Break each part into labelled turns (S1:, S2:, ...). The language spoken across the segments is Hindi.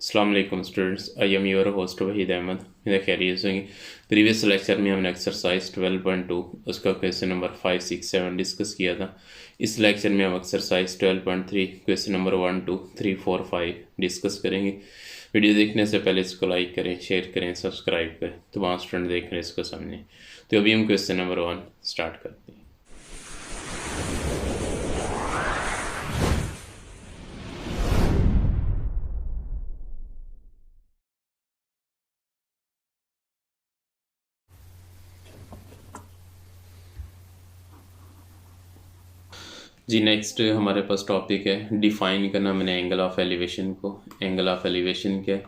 S1: अस्सलाम वालेकुम students, I am your host Waheed Ahmed. मेरा खैरियत होंगे। प्रीवियस लेक्चर में हमने एक्सरसाइज 12.2 उसका क्वेश्चन नंबर 5, 6, 7 डिस्कस किया था। इस लेक्चर में हम एक्सरसाइज 12.3 क्वेश्चन नंबर 1, 2, 3, 4, 5 डिस्कस करेंगे। वीडियो देखने से पहले इसको लाइक करें, शेयर करें, सब्सक्राइब करें, तमाम स्टूडेंट देख रहे हैं इसको समझें। तो अभी हम क्वेश्चन नंबर 1 स्टार्ट करते हैं। जी नेक्स्ट हमारे पास टॉपिक है डिफाइन करना। मैंने एंगल ऑफ एलिवेशन को, एंगल ऑफ एलिवेशन क्या है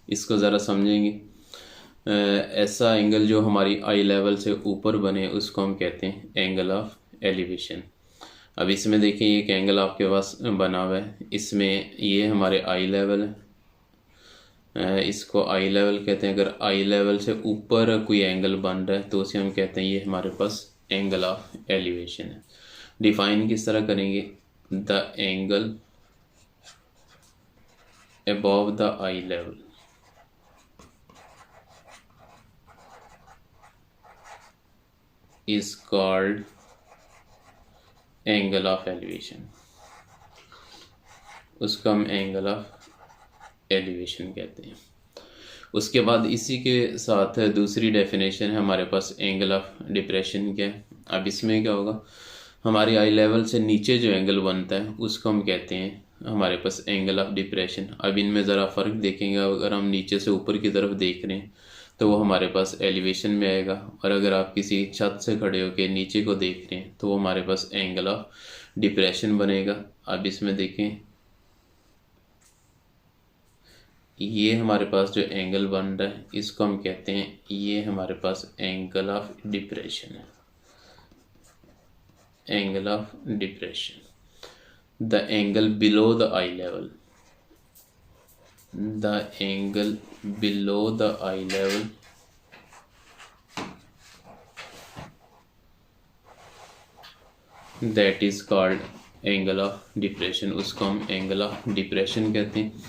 S1: इसको ज़रा समझेंगे। ऐसा एंगल जो हमारी आई लेवल से ऊपर बने उसको हम कहते हैं एंगल ऑफ एलिवेशन। अब इसमें देखिए एक एंगल आपके पास बना हुआ है, इसमें ये हमारे आई लेवल है, इसको आई लेवल कहते हैं। अगर आई लेवल से ऊपर कोई एंगल बन रहा है तो उसे हम कहते हैं ये हमारे पास एंगल ऑफ एलिवेशन है। डिफाइन किस तरह करेंगे? The angle above the eye level is called angle of elevation. उसको हम एंगल ऑफ एलिवेशन कहते हैं। उसके बाद इसी के साथ दूसरी डेफिनेशन है हमारे पास एंगल ऑफ डिप्रेशन क्या है। अब इसमें क्या होगा, हमारी आई लेवल से नीचे जो एंगल बनता है उसको हम कहते हैं हमारे पास एंगल ऑफ डिप्रेशन। अब इनमें ज़रा फ़र्क देखेंगे। अगर हम नीचे से ऊपर की तरफ देख रहे हैं तो वो हमारे पास एलिवेशन में आएगा, और अगर आप किसी छत से खड़े होकर नीचे को देख रहे हैं तो वो हमारे पास एंगल ऑफ डिप्रेशन बनेगा। अब इसमें देखें, ये हमारे पास जो एंगल बन रहा है इसको हम कहते हैं ये हमारे पास एंगल ऑफ डिप्रेशन है, angle of depression. The angle below the I level, the angle below the I level that is called angle of depression. उसको हम एंगल ऑफ डिप्रेशन कहते हैं।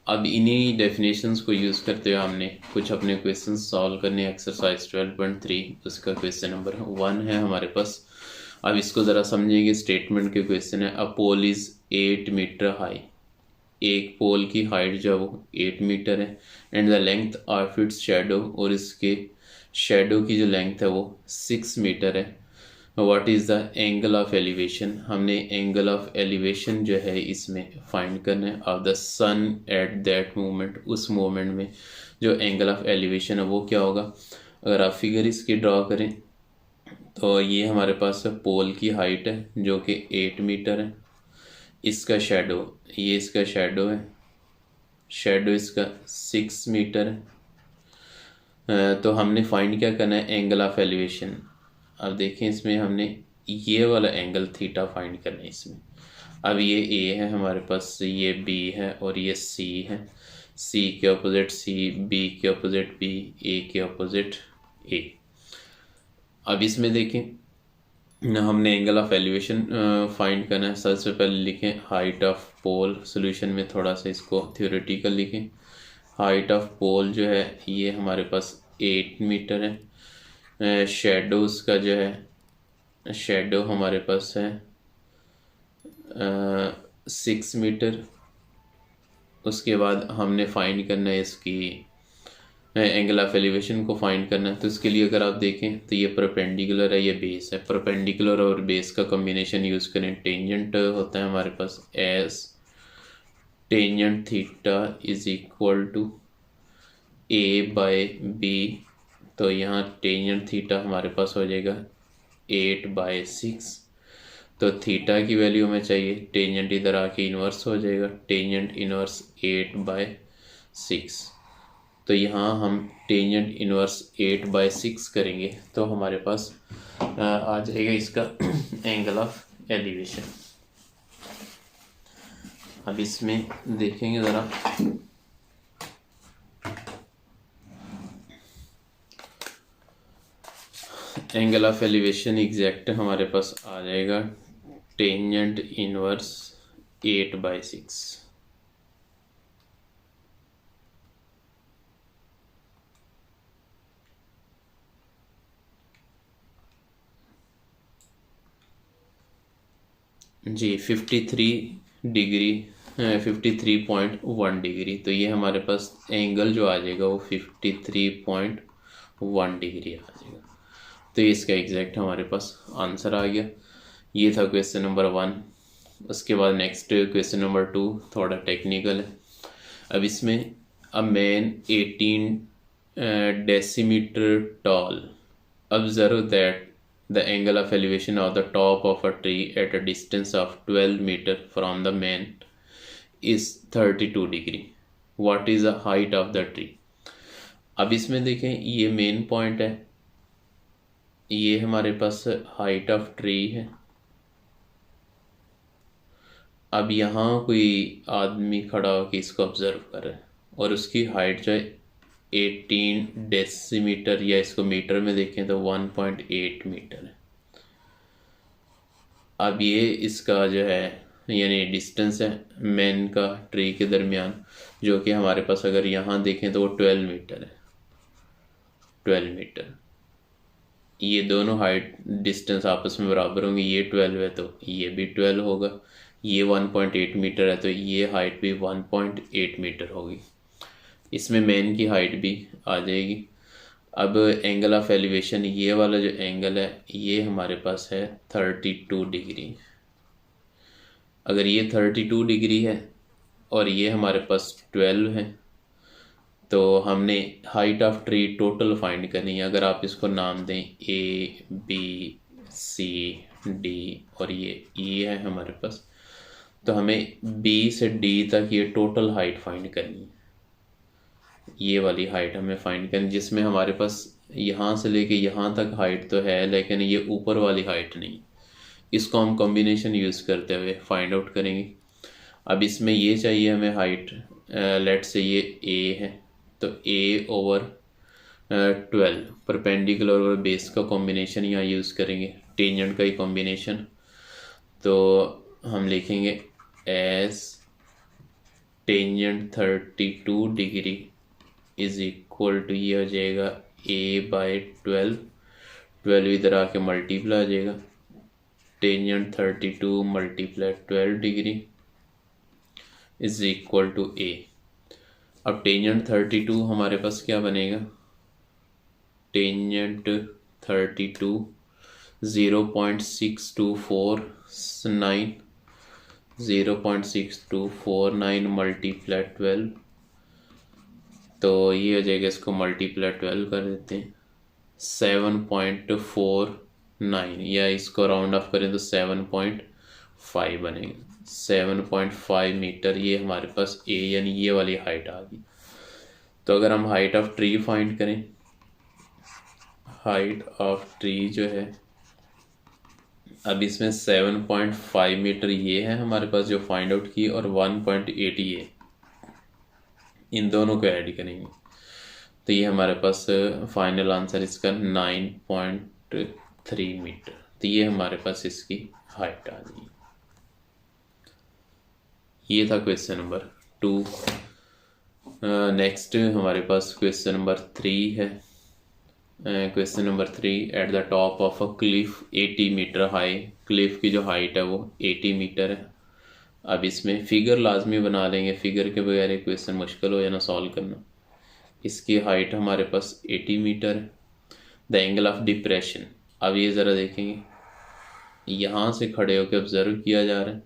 S1: अब इन्हीं डेफिनेशंस को यूज़ करते हुए हमने कुछ अपने क्वेश्चन सॉल्व करने। एक्सरसाइज 12.3 उसका क्वेश्चन नंबर 1 है हमारे पास। अब इसको ज़रा समझेंगे। स्टेटमेंट के क्वेश्चन है, अ पोल इज़ 8 मीटर हाई। एक पोल की हाइट जो है वो 8 मीटर है, and the length of its shadow, और इसके शेडो की जो लेंथ है वो 6 मीटर है। What is the angle of elevation? हमने एंगल ऑफ एलिवेशन जो है इसमें फाइंड करना है of the sun at that moment. उस मोमेंट में जो एंगल ऑफ एलिवेशन है वो क्या होगा? अगर आप फिगर इसकी ड्रॉ करें तो ये हमारे पास पोल की हाइट है जो कि 8 मीटर है। इसका शेडो, ये इसका शेडो है, शेडो इसका 6 मीटर है। तो हमने फाइंड क्या करना है? Angle of elevation. अब देखें इसमें हमने ये वाला एंगल थीटा फाइंड करना है इसमें। अब ये ए है हमारे पास, ये बी है और ये सी है। सी के अपोजिट सी, बी के अपोजिट बी, ए के अपोजिट ए। अब इसमें देखें हमने एंगल ऑफ एलिवेशन फाइंड करना है। सबसे पहले लिखें हाइट ऑफ पोल। सॉल्यूशन में थोड़ा सा इसको थ्योरेटिकल लिखें। हाइट ऑफ पोल जो है ये हमारे पास 8 मीटर है। शेडोज का जो है, शेडो हमारे पास है 6 मीटर। उसके बाद हमने फाइंड करना है इसकी एंगल ऑफ एलिवेशन को फाइंड करना है। तो इसके लिए अगर आप देखें तो ये परपेंडिकुलर है, ये बेस है। परपेंडिकुलर और बेस का कॉम्बिनेशन यूज़ करें। टेंजेंट होता है हमारे पास as tangent theta is equal to a by b. तो यहाँ टेंजेंट थीटा हमारे पास हो जाएगा 8/6। तो थीटा की वैल्यू हमें चाहिए, टेंजेंट इधर आके इन्वर्स हो जाएगा, टेंजेंट इन्वर्स 8/6। तो यहाँ हम टेंजेंट इन्वर्स 8/6 करेंगे तो हमारे पास आ जाएगा इसका एंगल ऑफ एलिवेशन। अब इसमें देखेंगे ज़रा, एंगल ऑफ एलिवेशन एग्जैक्ट हमारे पास आ जाएगा टेंजेंट इनवर्स 8/6। जी 53.1 डिग्री। तो ये हमारे पास एंगल जो आ जाएगा वो 53.1 डिग्री आ जाएगा। तो ये इसका एग्जैक्ट हमारे पास आंसर आ गया। ये था क्वेश्चन नंबर 1। उसके बाद नेक्स्ट क्वेश्चन नंबर 2 थोड़ा टेक्निकल है। अब इसमें a man 18 decimeter tall observe that the angle of elevation of the top of a tree at a distance of 12 meter from the man is 32 degree. What is the height of the tree? अब इसमें देखें ये मेन पॉइंट है, ये हमारे पास हाइट ऑफ ट्री है। अब यहाँ कोई आदमी खड़ा होकर इसको ऑब्जर्व कर रहा है और उसकी हाइट जो है 18 डेसीमीटर, या इसको मीटर में देखें तो 1.8 मीटर है। अब ये इसका जो है यानी डिस्टेंस है मैन का ट्री के दरमियान, जो कि हमारे पास अगर यहाँ देखें तो वो 12 मीटर है। 12 मीटर, ये दोनों हाइट डिस्टेंस आपस में बराबर होंगे। ये 12 है तो ये भी 12 होगा। ये 1.8 मीटर है तो ये हाइट भी 1.8 मीटर होगी। इसमें मैन की हाइट भी आ जाएगी। अब एंगल ऑफ एलिवेशन, ये वाला जो एंगल है ये हमारे पास है 32 डिग्री। अगर ये 32 डिग्री है और ये हमारे पास 12 है तो हमने height of tree total find करनी है। अगर आप इसको नाम दें A B C D और ये E है हमारे पास, तो हमें B से D तक ये टोटल हाइट फाइंड करनी है। ये वाली हाइट हमें फाइंड करनी, जिसमें हमारे पास यहाँ से लेके यहाँ तक हाइट तो है लेकिन ये ऊपर वाली हाइट नहीं। इसको हम कॉम्बिनेशन यूज़ करते हुए फाइंड आउट करेंगे। अब इसमें ये चाहिए हमें हाइट, लेट से ये A है तो A ओवर 12 परपेंडिकुलर और बेस का कॉम्बिनेशन यहाँ यूज़ करेंगे, टेंजेंट का ही कॉम्बिनेशन। तो हम लिखेंगे as tangent 32 degree is equal to, ये हो जाएगा A/12। 12 इधर आके मल्टीप्लाई आ जाएगा, tangent 32 multiply 12 degree is equal to A। अब टेंजेंट 32 हमारे पास क्या बनेगा, टेंजेंट 32 0.6249 0.6249 मल्टीप्लाई 12, तो ये हो जाएगा, इसको मल्टीप्लाई 12 कर देते हैं 7.49, या इसको राउंड ऑफ करें तो 7.5 बनेगा। 7.5 मीटर ये हमारे पास A यानी ये वाली हाइट आ गई। तो अगर हम हाइट ऑफ ट्री फाइंड करें, हाइट ऑफ ट्री जो है अब इसमें 7.5 मीटर ये है हमारे पास जो फाइंड आउट की, और 1.8 ये, इन दोनों को ऐड करेंगे तो ये हमारे पास फाइनल आंसर इसका 9.3 मीटर। तो ये हमारे पास इसकी हाइट आ गई। ये था क्वेश्चन नंबर 2। नेक्स्ट हमारे पास क्वेश्चन नंबर 3 है। Question number 3, at the top of a cliff 80 metre high, cliff की जो हाइट है वो 80 मीटर है। अब इसमें फिगर लाजमी बना लेंगे, फिगर के बगैर ये क्वेश्चन मुश्किल हो जाना सॉल्व करना। इसकी हाइट हमारे पास 80 मीटर है। द एंगल ऑफ डिप्रेशन, अब ये ज़रा देखेंगे, यहाँ से खड़े होकर ऑब्जर्व किया जा रहा है,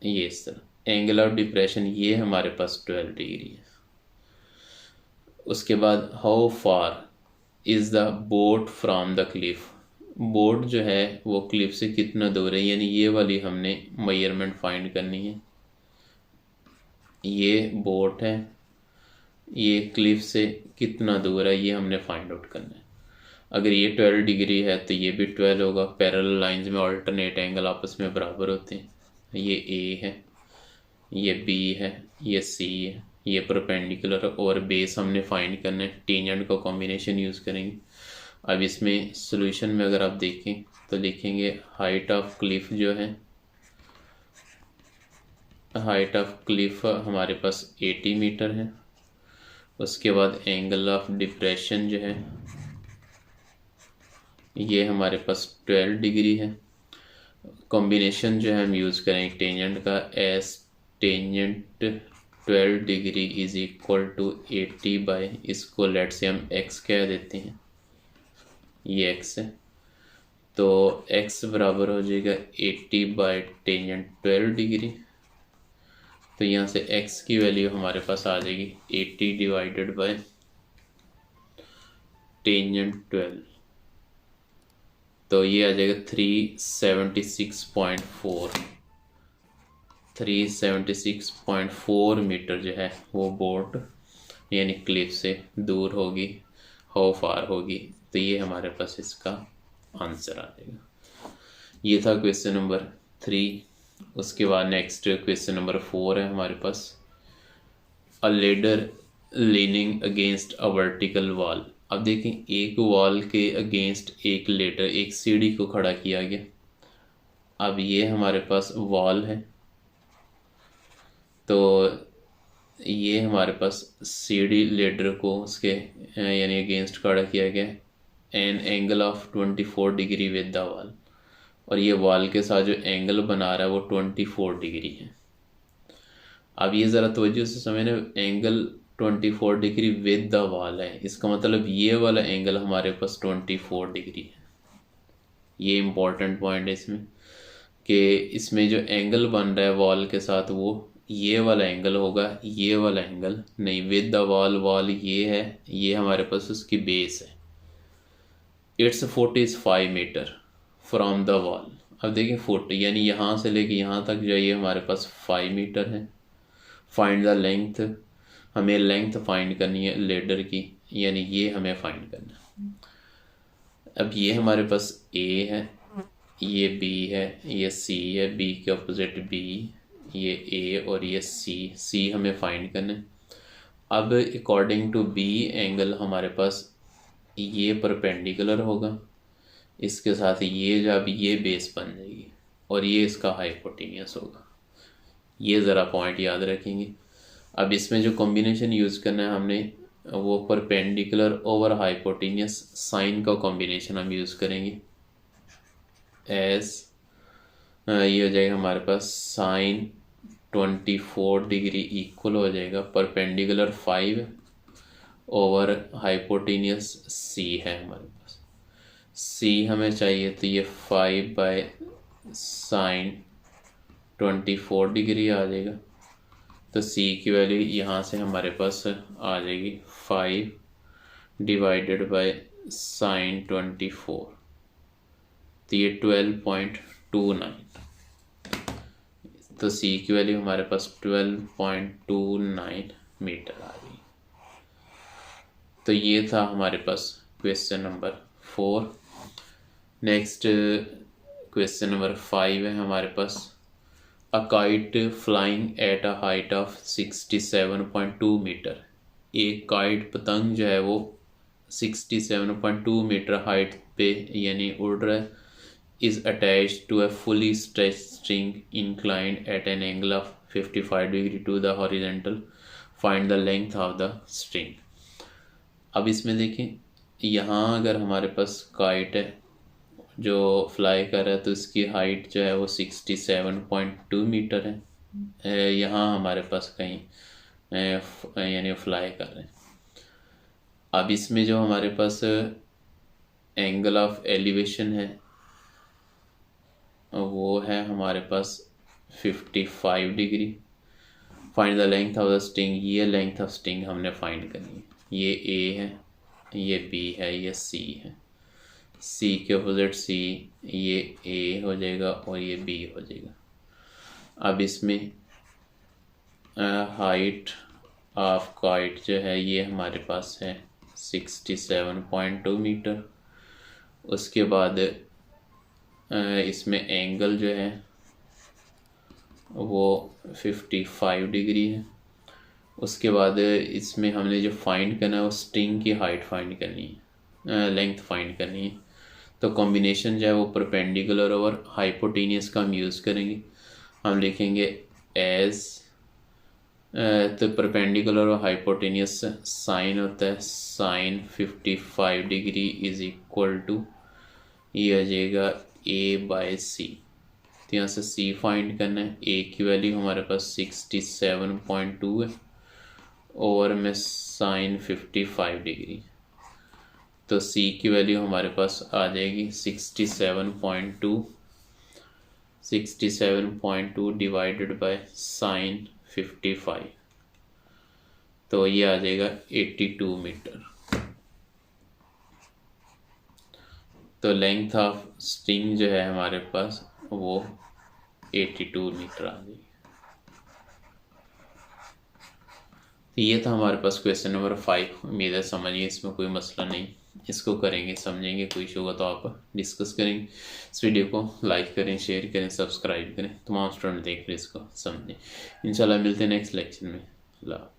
S1: ये इस तरह एंगल ऑफ डिप्रेशन ये हमारे पास 12 डिग्री है। उसके बाद how far is the boat from the Cliff, boat जो है वो क्लिफ से कितना दूर है, यानी ये वाली हमने मेजरमेंट फाइंड करनी है। ये बोट है, ये क्लिफ से कितना दूर है ये हमने फाइंड आउट करना है। अगर ये 12 डिग्री है तो ये भी 12 होगा। पैरेलल लाइंस में अल्टरनेट एंगल आपस में बराबर होते हैं। ये A है, ये B है, ये C है, ये परपेंडिकुलर और बेस हमने फाइंड करना है, टेंजेंट का कॉम्बिनेशन यूज़ करेंगे। अब इसमें सॉल्यूशन में अगर आप देखें तो लिखेंगे हाइट ऑफ क्लिफ जो है, हाइट ऑफ क्लिफ हमारे पास 80 मीटर है। उसके बाद एंगल ऑफ डिप्रेशन जो है ये हमारे पास 12 डिग्री है। कॉम्बिनेशन जो है हम यूज़ करें टेंजेंट का, as tangent 12 degree is equal to 80 by, इसको लेट से हम एक्स कह देते हैं, ये एक्स है, तो एक्स बराबर हो जाएगा 80 बाई टेंजेंट 12 डिग्री। तो यहाँ से x की वैल्यू हमारे पास आ जाएगी 80 डिवाइडेड बाय टेंजेंट 12, तो ये आ जाएगा 376.4 मीटर जो है वो बोट यानी क्लिफ से दूर होगी, हाउ फार होगी। तो ये हमारे पास इसका आंसर आ जाएगा। ये था क्वेश्चन नंबर 3। उसके बाद नेक्स्ट क्वेश्चन नंबर 4 है हमारे पास, a ladder leaning against a vertical wall. अब देखें एक वॉल के अगेंस्ट एक लेडर, एक सीढ़ी को खड़ा किया गया। अब ये हमारे पास वॉल है, तो ये हमारे पास सीढ़ी लेडर को उसके यानी अगेंस्ट खड़ा किया गया, an angle of 24 degree with the wall, और ये वॉल के साथ जो एंगल बना रहा है वो 24 डिग्री है। अब ये ज़रा तवज्जो से समझना, angle 24 degree with the wall है, इसका मतलब ये वाला एंगल हमारे पास 24 डिग्री है। ये इम्पोर्टेंट पॉइंट है इसमें कि इसमें जो एंगल बन रहा है वॉल के साथ वो ये वाला एंगल होगा, ये वाला एंगल नहीं। विद द वॉल, वॉल ये है, ये हमारे पास उसकी बेस है। Its foot is 5 metre from the wall. अब देखिए फुट यानी यहाँ से लेके यहाँ तक जो ये हमारे पास 5 मीटर है। फाइंड द लेंथ, हमें लेंथ फाइंड करनी है लेडर की, यानी ये हमें फाइंड करना है। अब ये हमारे पास ए है, ये बी है, ये सी है, बी के अपोजिट बी, ये ए और ये सी हमें फाइंड करना है। अब अकॉर्डिंग टू बी एंगल हमारे पास ये परपेंडिकुलर होगा, इसके साथ ये जब ये बेस बन जाएगी और ये इसका हाइपोटेनियस होगा। ये ज़रा पॉइंट याद रखेंगे। अब इसमें जो कॉम्बिनेशन यूज़ करना है हमने वो परपेंडिकुलर ओवर हाइपोटेनियस साइन का कॉम्बिनेशन हम यूज़ करेंगे। एस ये हो जाएगा हमारे पास साइन 24 डिग्री इक्वल हो जाएगा परपेंडिकुलर 5 ओवर हाइपोटेनियस सी है हमारे पास। सी हमें चाहिए तो ये 5 बाय साइन 24 डिग्री आ जाएगा। तो सी की वैल्यू यहाँ से हमारे पास आ जाएगी 5 डिवाइडेड बाय साइन 24, तो ये 12.29। तो सी की वैल्यू हमारे पास 12.29 मीटर आ गई। तो ये था हमारे पास question number 4। Next question number 5 है हमारे पास, a kite flying at a height of 67.2 metre. एक काइट पतंग जो है वो 67.2 मीटर हाइट पे यानी उड़ रहा है, is attached to a fully stretched string inclined at an angle of 55 degree to the horizontal. Find the length of the string. अब इसमें देखें, यहाँ अगर हमारे पास काइट है जो फ्लाई कर रहा है तो इसकी हाइट जो है वो 67.2 मीटर है। यहाँ हमारे पास कहीं यानी फ्लाई कर रहे हैं। अब इसमें जो हमारे पास एंगल ऑफ एलिवेशन है वो है हमारे पास 55 degree. Find the length of the string, ये लेंथ ऑफ स्ट्रिंग हमने फाइंड करनी है। ये ए है, ये बी है, ये सी है। सी के अपोजिट सी, ये ए हो जाएगा और ये बी हो जाएगा। अब इसमें हाइट ऑफ काइट जो है ये हमारे पास है 67.2 मीटर। उसके बाद इसमें एंगल जो है वो 55 डिग्री है। उसके बाद इसमें हमने जो फाइंड करना है वो स्ट्रिंग की हाइट फाइंड करनी है, लेंथ फाइंड करनी है। तो कॉम्बिनेशन जो है वो परपेंडिकुलर और हाइपोटेनियस का हम यूज़ करेंगे। हम लिखेंगे एज, तो परपेंडिकुलर और हाइपोटेनियस साइन होता है sine 55 degree is equal to, ये आ जाएगा ए बाय सी। तो यहाँ से सी फाइंड करना है। ए की वैल्यू हमारे पास 67.2 है, ओवर में साइन 55 डिग्री, तो सी की वैल्यू हमारे पास आ जाएगी 67.2 डिवाइडेड बाय साइन 55, तो ये आ जाएगा 82 मीटर। तो लेंथ ऑफ स्ट्रिंग जो है हमारे पास वो 82 मीटर आ जाएगी। तो ये था हमारे पास क्वेश्चन नंबर 5। उम्मीद है समझिए, इसमें कोई मसला नहीं, इसको करेंगे समझेंगे, कोई इशू होगा तो आप डिस्कस करेंगे। इस वीडियो को लाइक करें, शेयर करें, सब्सक्राइब करें, तमाम स्टूडेंट देख लें, इसको समझें। इंशाल्लाह मिलते हैं नेक्स्ट लेक्चर में। अल्लाह।